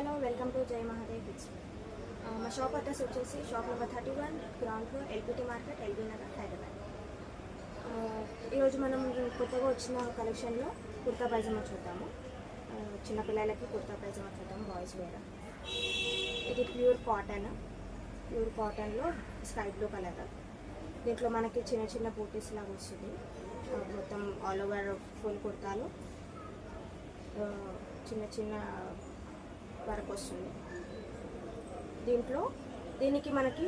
Hello welcome to జై Mahadev kids. మా shop address వచ్చేసి shop number 31 ground floor LPT market LB Nagar Hyderabad. ఈరోజు మనం కొత్తగా వచ్చిన కలెక్షన్లో కుర్తా పైజామా చూద్దాము. చిన్నపిల్లలకి కుర్తా పైజామా చూద్దాం, బాయ్స్ వేర్. ఇది ప్యూర్ కాటన్లో స్కై బ్లూ కలర్. దీంట్లో మనకి చిన్న చిన్న బూటీస్ లాగా వస్తుంది. మొత్తం ఆల్ ఓవర్ ఫుల్ కుర్తాలు చిన్న చిన్న వర్క్ వస్తుంది. దీనికి మనకి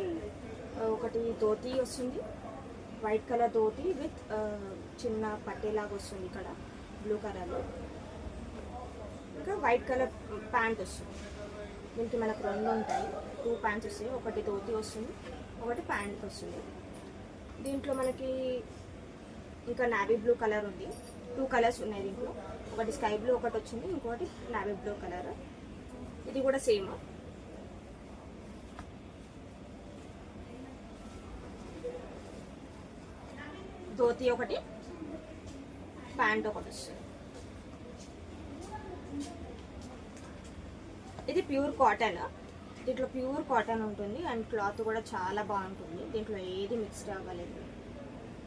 ఒకటి ధోతి వస్తుంది, వైట్ కలర్ ధోతి విత్ చిన్న పట్టేలాగా వస్తుంది ఇక్కడ బ్లూ కలర్లో. ఇంకా వైట్ కలర్ ప్యాంట్ వస్తుంది. దీనికి మనకు రెండు ఉంటాయి, 2 ప్యాంట్స్ వస్తాయి. ఒకటి ధోతి వస్తుంది, ఒకటి ప్యాంట్ వస్తుంది. దీంట్లో మనకి ఇంకా నావీ బ్లూ కలర్ ఉంది. 2 కలర్స్ ఉన్నాయి దీంట్లో. ఒకటి స్కై బ్లూ ఒకటి వచ్చింది, ఇంకోటి నావీ బ్లూ కలర్. ఇది కూడా సేమ్. ధోతి ఒకటి, ప్యాంట్ ఒకటి వస్తుంది. ఇది ప్యూర్ కాటన్. దీంట్లో ప్యూర్ కాటన్ ఉంటుంది అండ్ క్లాత్ కూడా చాలా బాగుంటుంది. దీంట్లో ఏది మిక్స్డ్ అవ్వలేదు.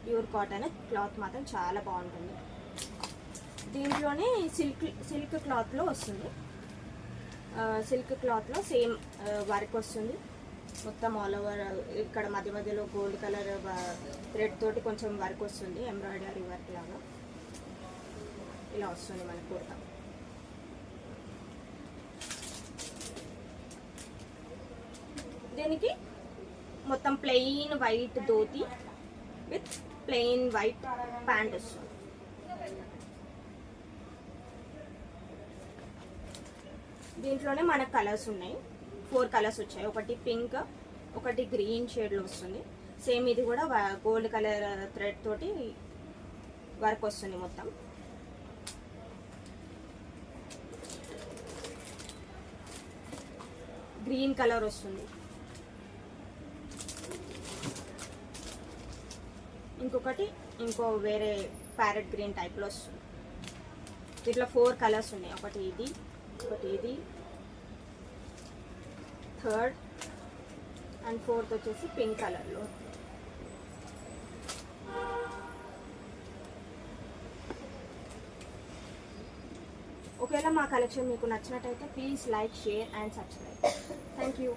ప్యూర్ కాటన్, క్లాత్ మాత్రం చాలా బాగుంటుంది. దీంట్లోనే సిల్క్ క్లాత్లో వస్తుంది. సిల్క్ క్లాత్లో సేమ్ వర్క్ వస్తుంది. మొత్తం ఆల్ ఓవర్ ఇక్కడ మధ్య మధ్యలో గోల్డ్ కలర్ థ్రెడ్ తోటి కొంచెం వర్క్ వస్తుంది, ఎంబ్రాయిడరీ వర్క్ లాగా ఇలా వస్తుంది మన కుర్తా. దీనికి మొత్తం plain white dhoti with plain white pant వస్తుంది. దీంట్లోనే మనకు కలర్స్ ఉన్నాయి, 4 కలర్స్ వచ్చాయి. ఒకటి పింక్, ఒకటి గ్రీన్ షేడ్లో వస్తుంది. సేమ్ ఇది కూడా గోల్డ్ కలర్ థ్రెడ్ తోటి వర్క్ వస్తుంది మొత్తం. గ్రీన్ కలర్ వస్తుంది. ఇంకో వేరే ప్యారెట్ గ్రీన్ టైప్లో వస్తుంది. దీంట్లో 4 కలర్స్ ఉన్నాయి. ఒకటి ఇది, థర్డ్ అండ్ ఫోర్త్ వచ్చేసి పింక్ కలర్లో. ఒకవేళ మా కలెక్షన్ మీకు నచ్చినట్టయితే please like, share and subscribe. Thank you.